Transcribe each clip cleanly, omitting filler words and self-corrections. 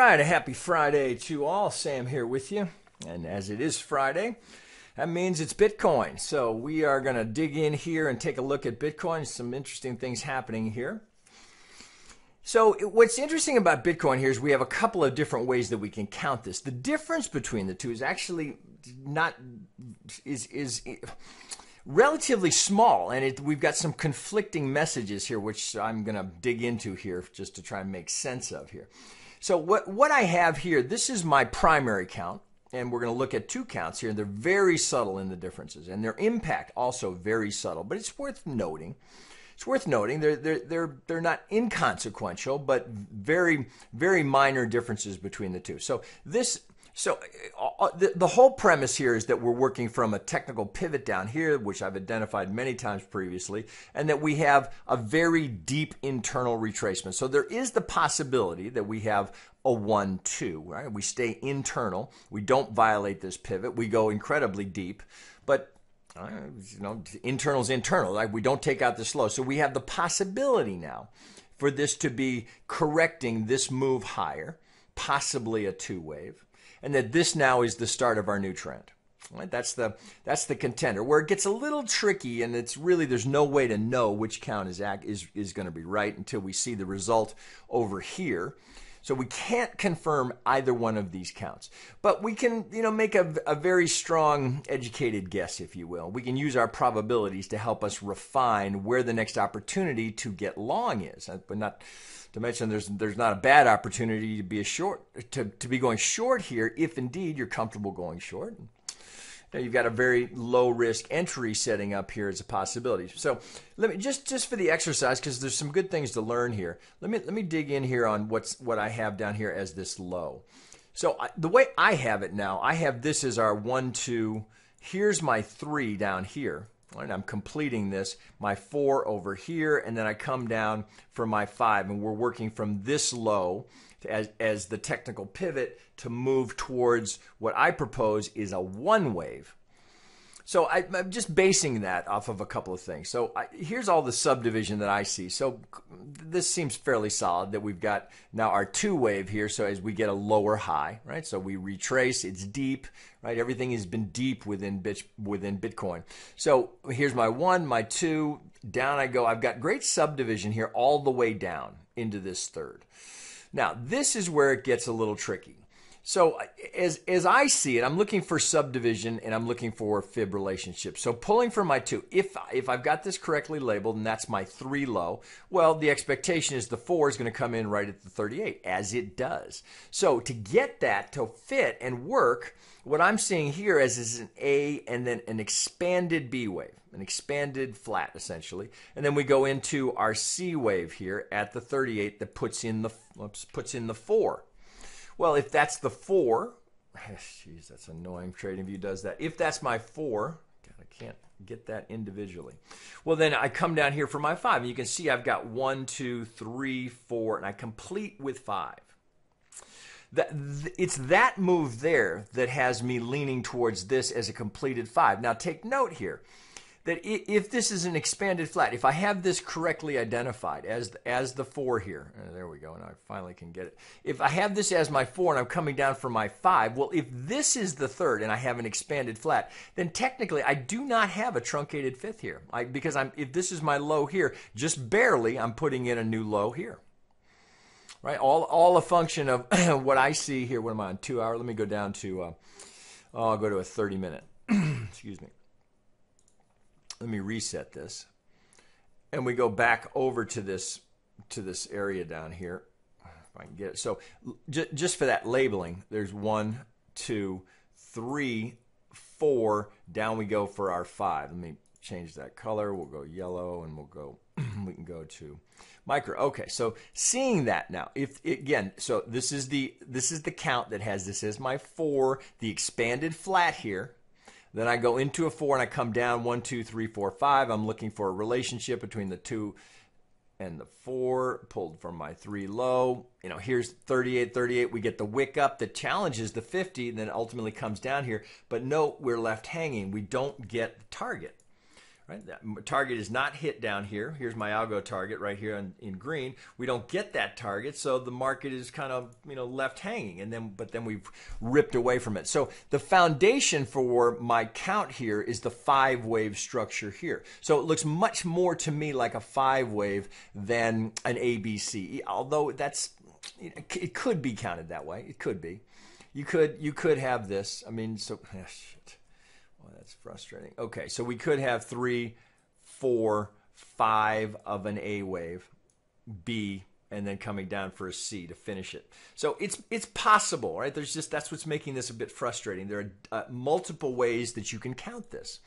right, a happy Friday to all. Sam here with you. And as it is Friday, that means it's Bitcoin. So we are going to dig in here and take a look at Bitcoin. Some interesting things happening here. So what's interesting about Bitcoin here is we have a couple of different ways that we can count this. The difference between the two is actually is relatively small, and we've got some conflicting messages here, which I'm going to dig into here just to try and make sense of here. So what I have here, this is my primary count, and we're going to look at two counts here. They're very subtle in the differences, and their impact also very subtle, but it's worth noting. It's worth noting they're not inconsequential, but very, very minor differences between the two. So the whole premise here is that we're working from a technical pivot down here, which I've identified many times previously, and that we have a very deep internal retracement. So there is the possibility that we have a 1-2, right? We stay internal. We don't violate this pivot. We go incredibly deep, but internal's internal. Like, we don't take out this low. So we have the possibility now for this to be correcting this move higher, possibly a 2 wave. And that this now is the start of our new trend. Right? That's the contender. Where it gets a little tricky, and it's really there's no way to know which count is going to be right until we see the result over here. So we can't confirm either one of these counts, but we can make a very strong educated guess, if you will. We can use our probabilities to help us refine where the next opportunity to get long is, but not. To mention, there's not a bad opportunity to be to be going short here if indeed you're comfortable going short. Now you've got a very low risk entry setting up here as a possibility. So let me just for the exercise, because there's some good things to learn here. Let me dig in here on what I have down here as this low. So the way I have it now, I have this as our 1-2. Here's my 3 down here. And I'm completing this, my 4 over here, and then I come down for my 5, and we're working from this low as the technical pivot to move towards what I propose is a 1 wave. So I'm just basing that off of a couple of things. So here's all the subdivision that I see. So this seems fairly solid that we've got now our 2 wave here. So as we get a lower high, right? So we retrace, it's deep, right? Everything has been deep within Bitcoin. So here's my 1, my 2, down I go. I've got great subdivision here all the way down into this third. Now this is where it gets a little tricky. So as I see it, I'm looking for subdivision and I'm looking for fib relationships. So pulling from my 2, if I've got this correctly labeled and that's my 3 low, well, the expectation is the 4 is going to come in right at the 38, as it does. So to get that to fit and work, what I'm seeing here is an A and then an expanded B wave, an expanded flat essentially. And then we go into our C wave here at the 38 that puts in the 4. Well, if that's the 4, jeez, that's annoying. TradingView does that. If that's my 4, God, I can't get that individually. Well, then I come down here for my 5, and you can see I've got 1, 2, 3, 4, and I complete with 5. It's that move there that has me leaning towards this as a completed 5. Now, take note here that if this is an expanded flat, if I have this correctly identified as the 4 here, there we go, and I finally can get it. If I have this as my 4 and I'm coming down for my 5, well, if this is the third and I have an expanded flat, then technically I do not have a truncated 5th here. Because if this is my low here, just barely, I'm putting in a new low here. Right? All a function of what I see here. What am I on? 2 hour? Let me go down to, I'll go to a 30-minute. Excuse me. Let me reset this, and we go back over to this area down here, if I can get it. So just for that labeling, there's 1, 2, 3, 4. Down we go for our 5. Let me change that color. We'll go yellow, and we can go to micro. Okay, so seeing that now, so this is the count that has this as my 4, the expanded flat here. Then I go into a 4 and I come down 1, 2, 3, 4, 5. I'm looking for a relationship between the 2 and the 4, pulled from my 3 low. Here's 38, 38. We get the wick up that challenges the 50, and then ultimately comes down here. But note, we're left hanging. We don't get the target. Right? That target is not hit down here. Here's my algo target right here in green. We don't get that target, so the market is kind of left hanging, but then we've ripped away from it. So the foundation for my count here is the 5-wave structure here. So it looks much more to me like a 5-wave than an ABC, although it could be counted that way. It could be. You could have this. I mean, so shit. Well, that's frustrating. Okay, so we could have 3, 4, 5 of an A wave, B, and then coming down for a C to finish it. So it's possible, right? That's what's making this a bit frustrating. There are multiple ways that you can count this.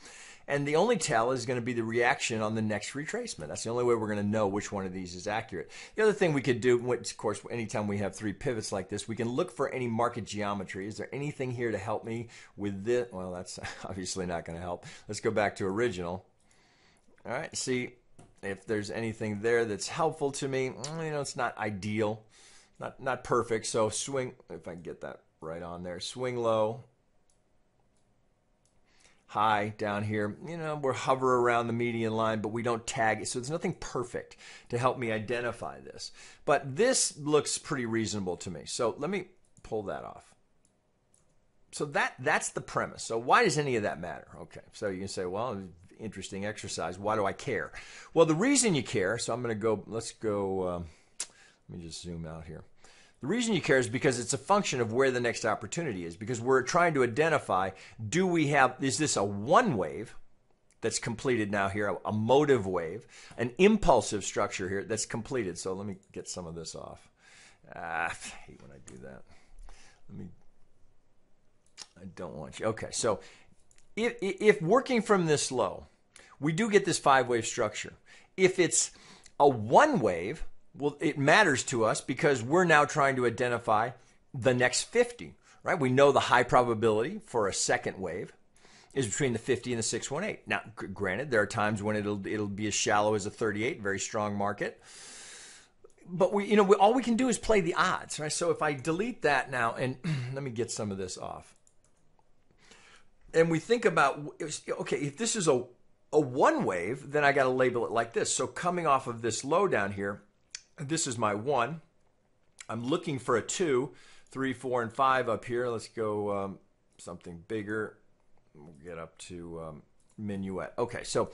And the only tell is going to be the reaction on the next retracement. That's the only way we're going to know which one of these is accurate. The other thing we could do, of course, anytime we have 3 pivots like this, we can look for any market geometry. Is there anything here to help me with this? Well, that's obviously not going to help. Let's go back to original. All right, see if there's anything there that's helpful to me. It's not ideal, not perfect. So swing, if I can get that right on there, swing low. High down here, we're hover around the median line, but we don't tag it. So there's nothing perfect to help me identify this. But this looks pretty reasonable to me. So let me pull that off. So that's the premise. So why does any of that matter? Okay, so you can say, well, interesting exercise. Why do I care? Well, the reason you care, so I'm going to go, let's go, let me just zoom out here. The reason you care is because it's a function of where the next opportunity is, because we're trying to identify, is this a 1 wave that's completed now here, a motive wave, an impulsive structure here that's completed. So let me get some of this off. I hate when I do that. I don't want you. Okay, so if working from this low, we do get this 5-wave structure. If it's a 1 wave, well, it matters to us because we're now trying to identify the next 50, right? We know the high probability for a second wave is between the 50 and the 618. Now, granted, there are times when it'll be as shallow as a 38, very strong market. But all we can do is play the odds, right? So if I delete that now, and let me get some of this off. And we think about, okay, if this is a 1 wave, then I got to label it like this. So coming off of this low down here, this is my 1. I'm looking for a 2, 3, 4, and 5 up here. Let's go something bigger. We'll get up to minuet. Okay, so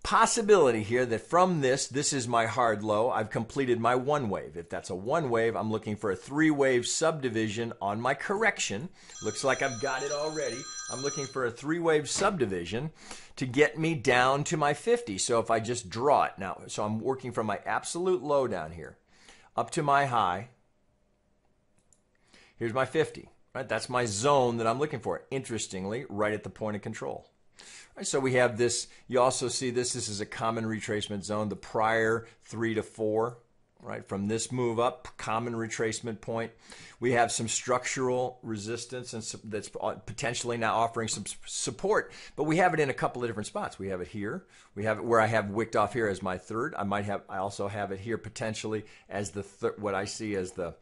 possibility here that from this is my hard low. I've completed my 1 wave. If that's a 1 wave, I'm looking for a 3-wave subdivision on my correction. Looks like I've got it already. I'm looking for a 3-wave subdivision to get me down to my 50. So if I just draw it now, so I'm working from my absolute low down here up to my high. Here's my 50, right? That's my zone that I'm looking for. Interestingly, right at the point of control. Right, so we have this, you also see this is a common retracement zone, the prior 3 to 4, right? From this move up, common retracement point. We have some structural resistance and that's potentially now offering some support, but we have it in a couple of different spots. We have it here. We have it where I have wicked off here as my 3rd. I also have it here potentially as the what I see as that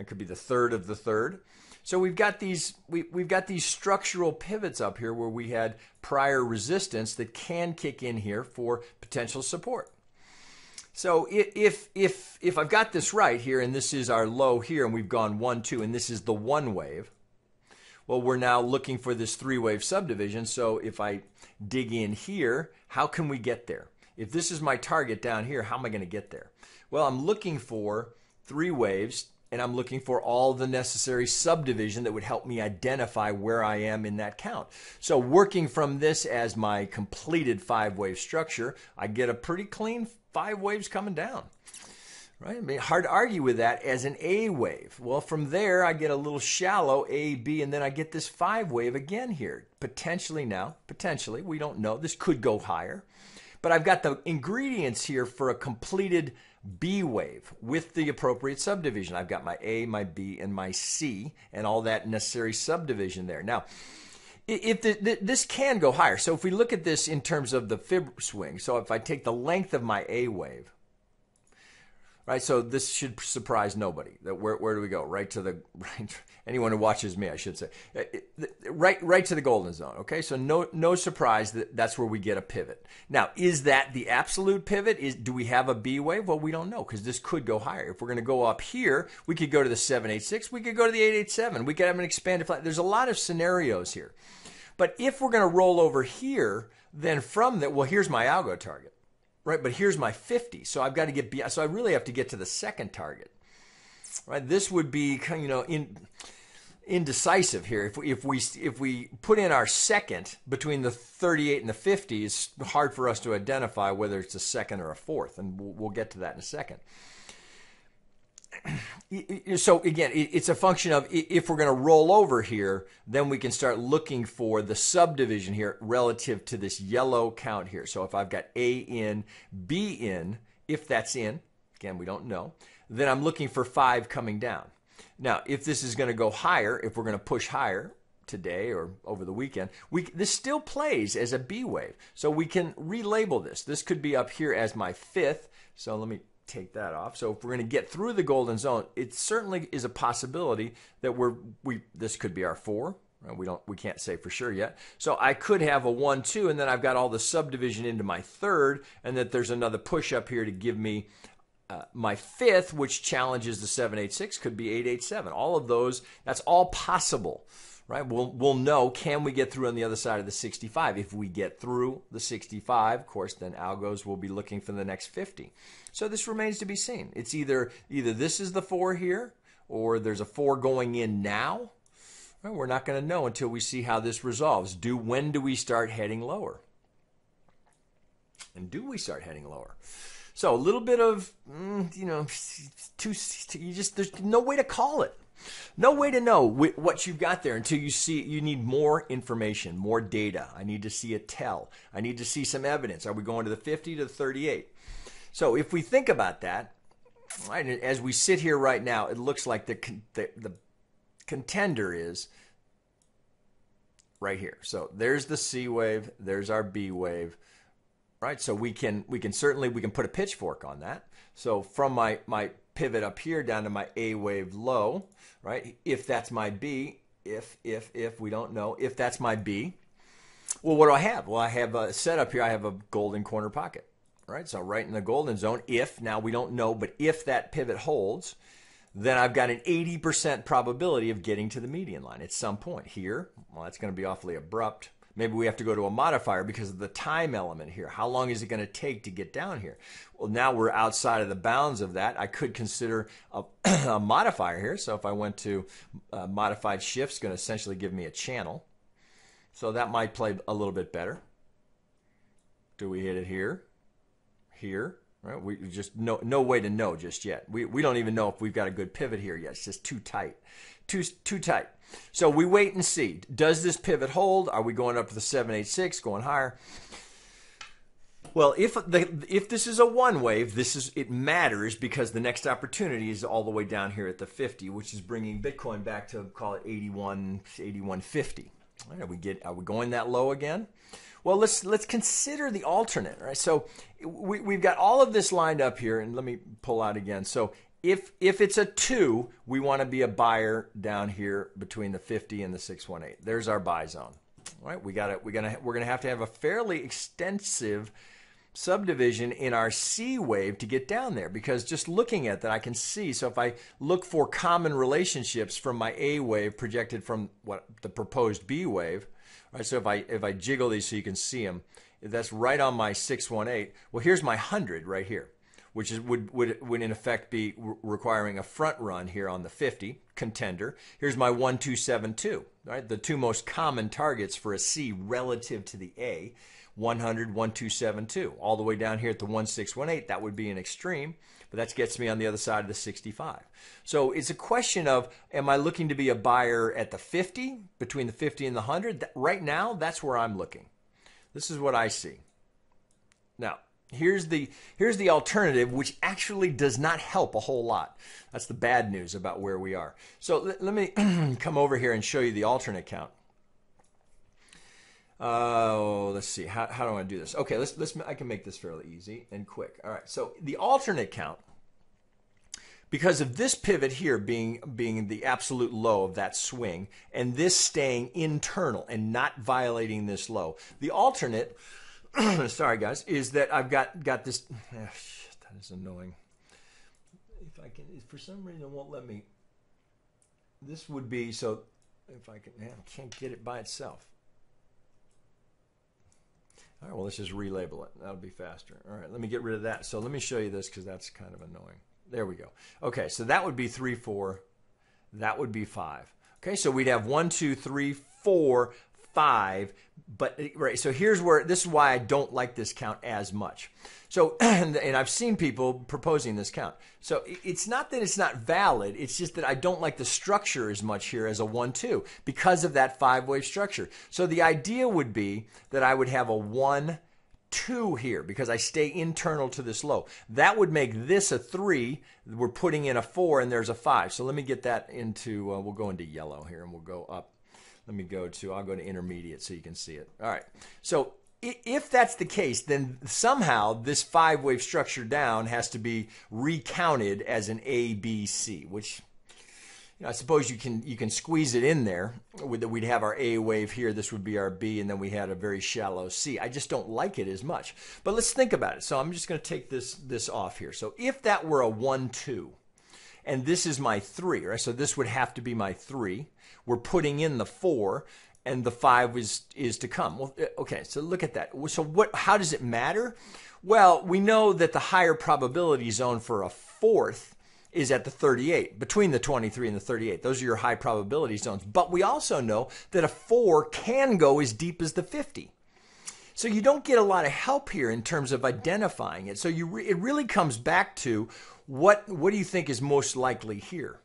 could be the 3rd of the 3rd. So we've got these structural pivots up here where we had prior resistance that can kick in here for potential support. So if I've got this right here, and this is our low here, and we've gone 1, 2, and this is the 1 wave, well, we're now looking for this 3-wave subdivision. So if I dig in here, how can we get there? If this is my target down here, how am I going to get there? Well, I'm looking for 3 waves, and I'm looking for all the necessary subdivision that would help me identify where I am in that count. So working from this as my completed 5-wave structure, I get a pretty clean 5 waves coming down. Right? I mean, hard to argue with that as an A wave. Well, from there, I get a little shallow A, B, and then I get this 5 wave again here. Potentially, we don't know. This could go higher. But I've got the ingredients here for a completed B wave with the appropriate subdivision. I've got my A, my B, and my C, and all that necessary subdivision there. Now, if this can go higher. So if we look at this in terms of the fib swing, so if I take the length of my A wave, Right, so this should surprise nobody. That where do we go? Right to the right. Anyone who watches me, I should say, right to the golden zone. Okay, so no surprise that that's where we get a pivot. Now, is that the absolute pivot? Do we have a B wave? Well, we don't know because this could go higher. If we're going to go up here, we could go to the 786. We could go to the 887. We could have an expanded flat. There's a lot of scenarios here. But if we're going to roll over here, then from that, well, here's my algo target. Right, but here's my 50, so I've got to get beyond. So I really have to get to the second target. Right, this would be indecisive here. If we put in our second between the 38 and the 50, it's hard for us to identify whether it's a second or a fourth, and we'll get to that in a second. So again, it's a function of if we're going to roll over here, then we can start looking for the subdivision here relative to this yellow count here. So if I've got A in, B in, if that's in, again, we don't know, then I'm looking for 5 coming down. Now, if this is going to go higher, if we're going to push higher today or over the weekend, this still plays as a B wave. So we can relabel this. This could be up here as my 5th. So let me take that off. So if we're going to get through the golden zone, it certainly is a possibility that this could be our 4. We can't say for sure yet. So I could have a 1, 2, and then I've got all the subdivision into my 3rd, and that there's another push up here to give me my 5th, which challenges the 786, could be 887. All of those, that's all possible. Right, we'll know, can we get through on the other side of the 65? If we get through the 65, of course, then algos will be looking for the next 50. So this remains to be seen. It's either this is the 4 here, or there's a 4 going in now. Right, we're not going to know until we see how this resolves. When do we start heading lower? And do we start heading lower? So a little bit of, there's no way to call it. No way to know what you've got there until you see it. You need more information, more data. I need to see a tell. I need to see some evidence. Are we going to the 50 to the 38? So if we think about that, right, as we sit here right now, it looks like the contender is right here. So there's the C wave, there's our B wave, right? So we can put a pitchfork on that. So from my pivot up here down to my A wave low, right? If that's my B, if we don't know, if that's my B, well, what do I have? Well, I have a setup here. I have a golden corner pocket, right? So right in the golden zone. Now we don't know, but if that pivot holds, then I've got an 80% probability of getting to the median line at some point here. Well, that's going to be awfully abrupt. Maybe we have to go to a modifier because of the time element here. How long is it going to take to get down here? Well, now we're outside of the bounds of that. I could consider a modifier here. So if I went to modified shifts, going to essentially give me a channel. So that might play a little bit better. Do we hit it here? Here? Right? We just no way to know just yet. We don't even know if we've got a good pivot here yet. It's just too tight. Too tight. So we wait and see. Does this pivot hold? Are we going up to the 786, going higher? Well, if this is a one wave, it matters because the next opportunity is all the way down here at the 50, which is bringing Bitcoin back to, call it 8150. Right, are we going that low again? Well, let's consider the alternate. Right, so we've got all of this lined up here, and let me pull out again. So if it's a 2, we want to be a buyer down here between the 50 and the 618. There's our buy zone. All right, we're gonna have to have a fairly extensive subdivision in our C wave to get down there, because just looking at that I can see. So if I look for common relationships from my A wave projected from what the proposed B wave, right? So if I jiggle these so you can see them, that's right on my 618. Well, here's my 100 right here, which would in effect be requiring a front run here on the 50 contender. Here's my 1272, right? The two most common targets for a C relative to the A. 100, 1272, all the way down here at the 1618. That would be an extreme, but that gets me on the other side of the 65. So it's a question of, am I looking to be a buyer at the 50, between the 50 and the 100? Right now, that's where I'm looking. This is what I see. Now, here's the alternative, which actually does not help a whole lot. That's the bad news about where we are. So let me come over here and show you the alternate count. Let's see. How do I want to do this? Okay, I can make this fairly easy and quick. All right. So the alternate count because of this pivot here being the absolute low of that swing, and this staying internal and not violating this low. The alternate, sorry guys, is that I've got this. That is annoying. If I can, for some reason, it won't let me. This would be so. If I can, I can't get it by itself. All right, well, let's just relabel it. That'll be faster. All right, let me get rid of that. So let me show you this because that's kind of annoying. There we go. Okay, so that would be 3, 4. That would be 5. Okay, so we'd have 1, 2, 3, 4, 5. But right, so here's where this is why I don't like this count as much. So and I've seen people proposing this count. So it's not that it's not valid. It's just that I don't like the structure as much here as a 1, 2 because of that 5-wave structure. So the idea would be that I would have a 1, 2 here because I stay internal to this low. That would make this a 3. We're putting in a 4 and there's a 5. So let me get that into, we'll go into yellow here and we'll go up. Let me go to, I'll go to intermediate so you can see it. All right. So if that's the case, then somehow this 5-wave structure down has to be recounted as an A, B, C, which I suppose you can squeeze it in there. We'd have our A wave here. This would be our B, and then we had a very shallow C. I just don't like it as much. But let's think about it. So I'm just going to take this off here. So if that were a 1, 2, and this is my 3, right? So this would have to be my 3. We're putting in the 4, and the 5 is to come. Well, okay, so look at that. So how does it matter? Well, we know that the higher probability zone for a 4th is at the 38, between the 23 and the 38. Those are your high probability zones. But we also know that a 4 can go as deep as the 50. So you don't get a lot of help here in terms of identifying it. So it really comes back to what do you think is most likely here?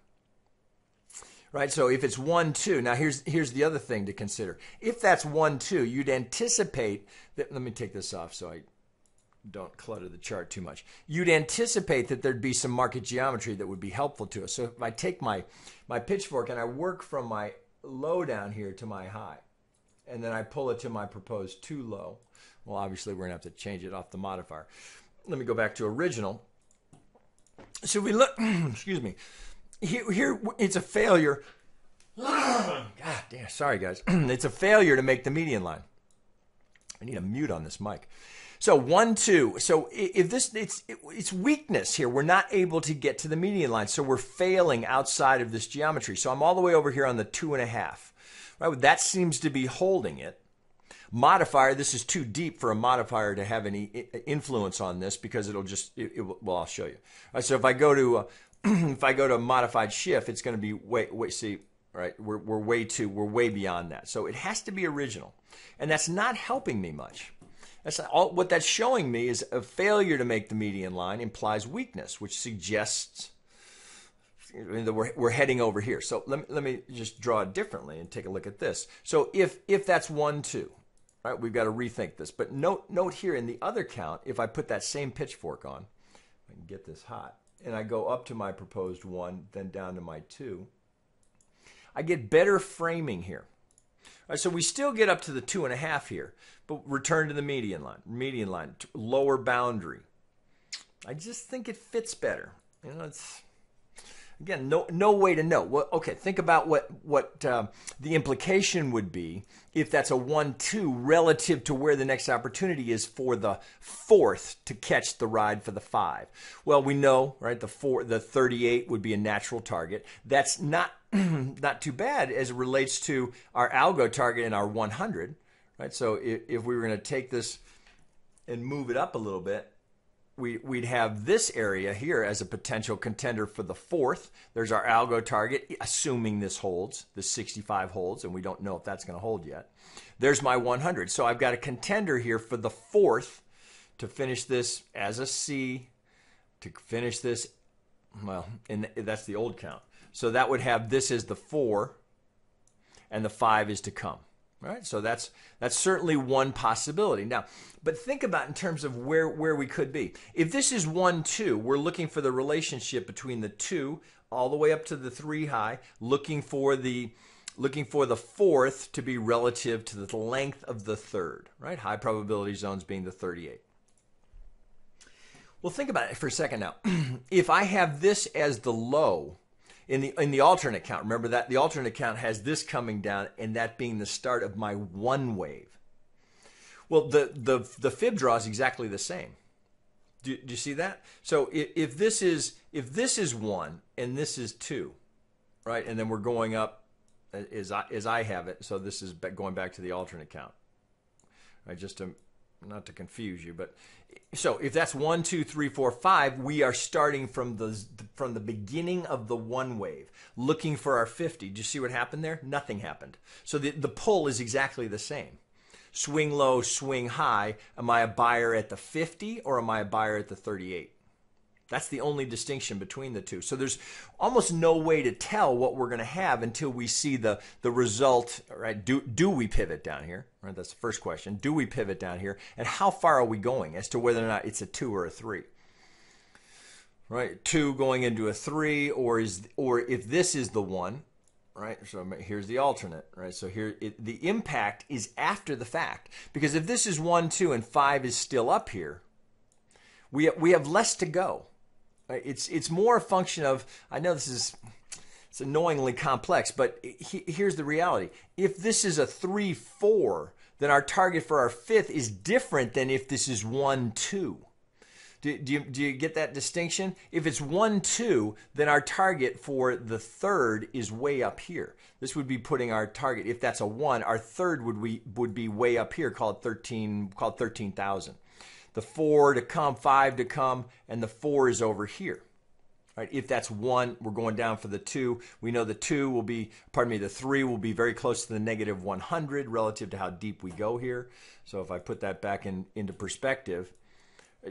Right, so if it's 1, 2, now here's the other thing to consider. If that's 1, 2, you'd anticipate that, let me take this off so I don't clutter the chart too much. You'd anticipate that there'd be some market geometry that would be helpful to us. So if I take my pitchfork and I work from my low down here to my high, and then I pull it to my proposed 2 low, well, obviously we're going to have to change it off the modifier. Let me go back to original. So we look, excuse me. Here it's a failure. God damn, sorry guys. It's a failure to make the median line. I need a mute on this mic. So 1, 2. So if this, it's weakness here. We're not able to get to the median line. So we're failing outside of this geometry. So I'm all the way over here on the 2.5. Right? That seems to be holding it. Modifier, this is too deep for a modifier to have any influence on this because it'll just, well, I'll show you. All right, so if I go to, if I go to modified shift, it's going to be see, right? We're way beyond that. So it has to be original, and that's not helping me much. That's not all. What that's showing me is a failure to make the median line implies weakness, which suggests that we're heading over here. So let me just draw it differently and take a look at this. So if that's 1, 2, right? We've got to rethink this. But note here in the other count, if I put that same pitchfork on, I can get this hot. And I go up to my proposed 1, then down to my 2, I get better framing here. All right, so we still get up to the 2.5 here, but return to the median line, lower boundary. I just think it fits better. You know, it's again no way to know. Well, okay, think about what the implication would be if that's a 1, 2 relative to where the next opportunity is for the 4th to catch the ride for the 5. Well, we know, right, the 38 would be a natural target. That's not too bad as it relates to our algo target and our 100, right? So if we were going to take this and move it up a little bit, we'd have this area here as a potential contender for the 4th. There's our algo target, assuming this holds, the 65 holds, and we don't know if that's going to hold yet. There's my 100. So I've got a contender here for the 4th to finish this as a C, to finish this, well, and that's the old count. So that would have this as the 4, and the 5 is to come. Right, so that's certainly one possibility. Now, but think about in terms of where we could be. If this is 1, 2, we're looking for the relationship between the 2 all the way up to the 3 high, looking for the 4th to be relative to the length of the 3rd. Right, high probability zones being the 38. Well, think about it for a second now. If I have this as the low in the alternate count, remember that the alternate count has this coming down and that being the start of my one wave. Well, the fib draw is exactly the same. Do you see that? So if this is 1 and this is 2, right? And then we're going up as I have it. So this is going back to the alternate count, right? Just to not to confuse you, but so if that's 1, 2, 3, 4, 5, we are starting from the beginning of the one wave, looking for our 50. Do you see what happened there? Nothing happened. So the pull is exactly the same. Swing low, swing high. Am I a buyer at the 50 or am I a buyer at the 38? That's the only distinction between the two. So there's almost no way to tell what we're going to have until we see the result, right? Do we pivot down here? Right? That's the first question. Do we pivot down here? And how far are we going as to whether or not it's a 2 or a 3? Right? 2 going into a 3, or if this is the 1, right? So here's the alternate, right? So here the impact is after the fact, because if this is 1, 2, and 5 is still up here, we have less to go. Right? It's more a function of, I know it's annoyingly complex, but here's the reality. If this is a 3, 4, then our target for our 5th is different than if this is 1, 2. Do you get that distinction? If it's 1, 2, then our target for the 3rd is way up here. This would be putting our target, if that's a 1, our 3rd would be way up here, called 13,000. The 4 to come, 5 to come, and the 4 is over here. Right? If that's 1, we're going down for the 2. We know the 2 will be, the 3 will be very close to the negative 100 relative to how deep we go here. So if I put that back into perspective,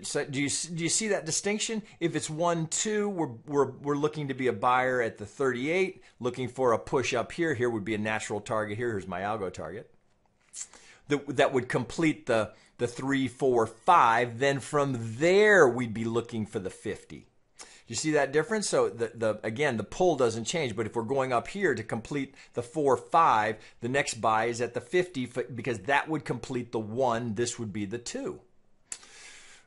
so do you see that distinction? If it's 1, 2, we're looking to be a buyer at the 38, looking for a push up here. Here would be a natural target here. Here's my algo target. That would complete the 3, 4, 5. Then from there, we'd be looking for the 50. You see that difference? So again, the pull doesn't change, but if we're going up here to complete the 4, 5, the next buy is at the 50 because that would complete the 1. This would be the 2.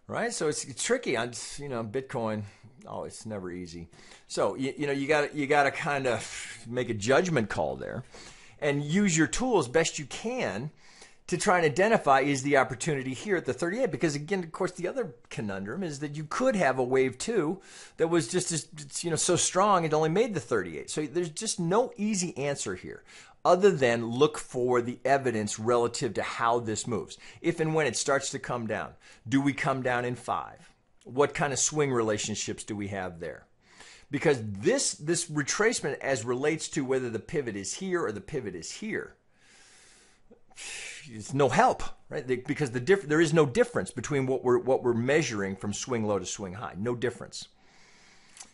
Right? So it's tricky on, Bitcoin. Oh, it's never easy. So, you got to kind of make a judgment call there and use your tools best you can to try and identify, is the opportunity here at the 38? Because again, of course, the other conundrum is that you could have a wave 2 that was just as, so strong it only made the 38. So there's just no easy answer here, other than look for the evidence relative to how this moves. If and when it starts to come down, do we come down in 5? What kind of swing relationships do we have there? Because this retracement as relates to whether the pivot is here or the pivot is here, it's no help, right? Because there is no difference between what we're measuring from swing low to swing high. No difference.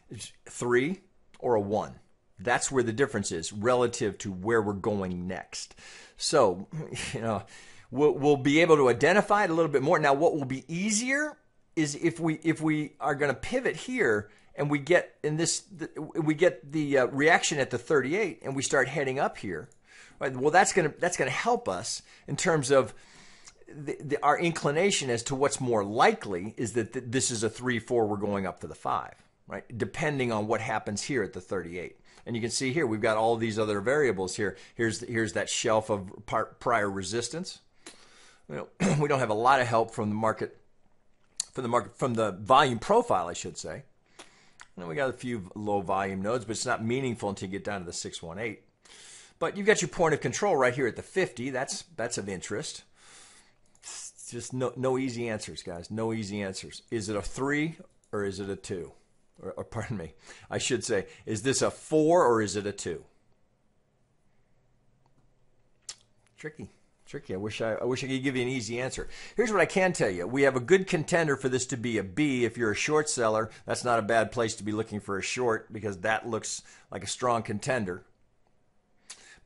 It's 3 or a 1. That's where the difference is relative to where we're going next. So, we'll be able to identify it a little bit more. Now, what will be easier is if we are going to pivot here and we get the reaction at the 38 and we start heading up here. Right? Well, that's going to help us in terms of our inclination as to what's more likely is that this is a 3, 4. We're going up to the 5, right? Depending on what happens here at the 38. And you can see here we've got all these other variables here. Here's that shelf of prior resistance. We don't have a lot of help from the market, from the volume profile, I should say. We got a few low volume nodes, but it's not meaningful until you get down to the 618. But you've got your point of control right here at the 50. That's of interest. It's just no easy answers, guys. No easy answers. Is it a 3 or is it a 2? Or pardon me, I should say, is this a 4 or is it a 2? Tricky. I wish I could give you an easy answer. Here's what I can tell you. We have a good contender for this to be a B. If you're a short seller, that's not a bad place to be looking for a short, because that looks like a strong contender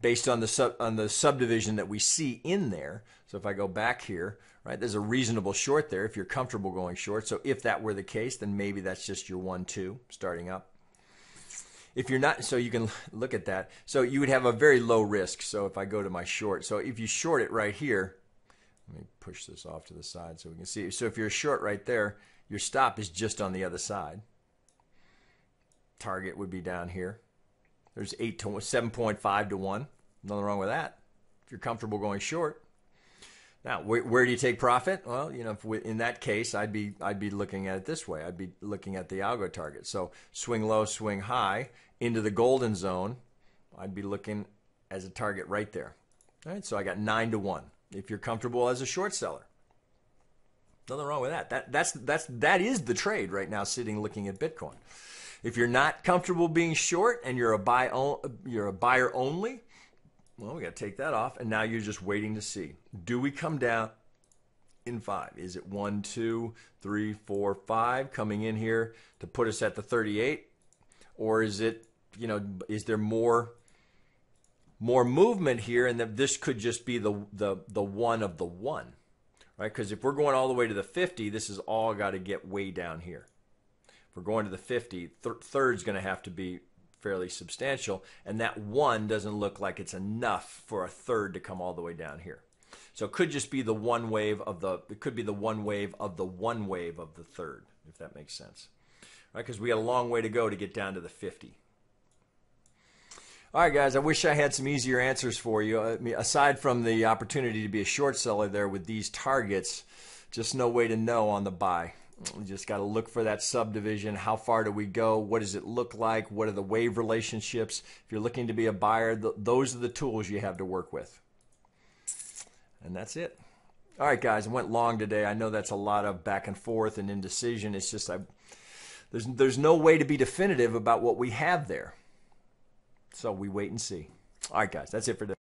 based on the subdivision that we see in there. So if I go back here, right, there's a reasonable short there if you're comfortable going short. So if that were the case, then maybe that's just your 1, 2 starting up. If you're not, so you can look at that. So you would have a very low risk. So if I go to my short, so if you short it right here, let me push this off to the side so we can see. So if you're a short right there Your stop is just on the other side. Target would be down here. There's 7.5 to 1. Nothing wrong with that if you're comfortable going short. Now, where do you take profit? Well, you know, in that case, I'd be looking at it this way. I'd be looking at the algo target. So swing low, swing high into the golden zone. I'd be looking as a target right there. All right, so I got 9 to 1. If you're comfortable as a short seller, nothing wrong with that. That is the trade right now. Sitting looking at Bitcoin. If you're not comfortable being short and you're a buyer only, well, we got to take that off, and now you're just waiting to see. Do we come down in 5? Is it 1, 2, 3, 4, 5 coming in here to put us at the 38, or is it, you know, is there more movement here, and that this could just be the one of the one, right? Because if we're going all the way to the 50, this is all got to get way down here. If we're going to the 50, third's going to have to be fairly substantial, and that one doesn't look like it's enough for a third to come all the way down here. So it could just be the one wave of the, it could be the one wave of the one wave of the third, if that makes sense, right? Because we got a long way to go to get down to the 50. All right, guys, I wish I had some easier answers for you. I mean, aside from the opportunity to be a short seller there with these targets, just no way to know on the buy. We just got to look for that subdivision. How far do we go? What does it look like? What are the wave relationships? If you're looking to be a buyer, those are the tools you have to work with. And that's it. All right, guys, I went long today. I know that's a lot of back and forth and indecision. It's just there's no way to be definitive about what we have there. So we wait and see. All right, guys, that's it for today.